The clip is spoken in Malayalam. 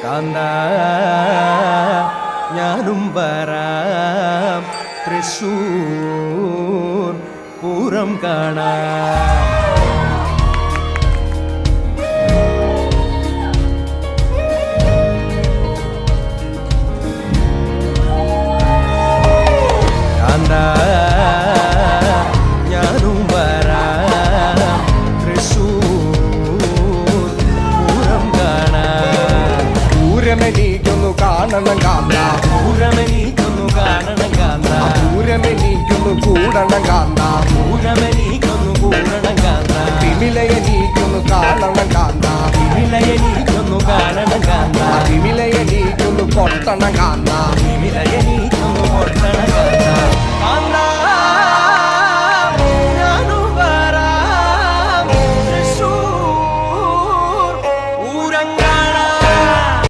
കാന്ത ഞാനും വരാം തൃശ്ശൂർ പൂരം കാണാം. കാന്ത ഞാനും വരാം തൃശ്ശൂർ പൂരം കാണാം. പൂരമെനിക്കൊന്നു കാണണം കാന്ത, പൂരമെനിക്കൊന്നു കാണണം കാന്ത, പൂരമെനിക്കൊന്നു കൂടണം കാന്ത, പൂരമെനിക്കൊന്നു കൂടണം കാന്ത, തിമിലയെനിക്കൊന്നു കാണണം കാന്ത, വിലയെനിക്കൊന്നു കാണണം കാന്ത, തിമിലയെനിക്കൊന്നു കൊട്ടണം കാന്ത,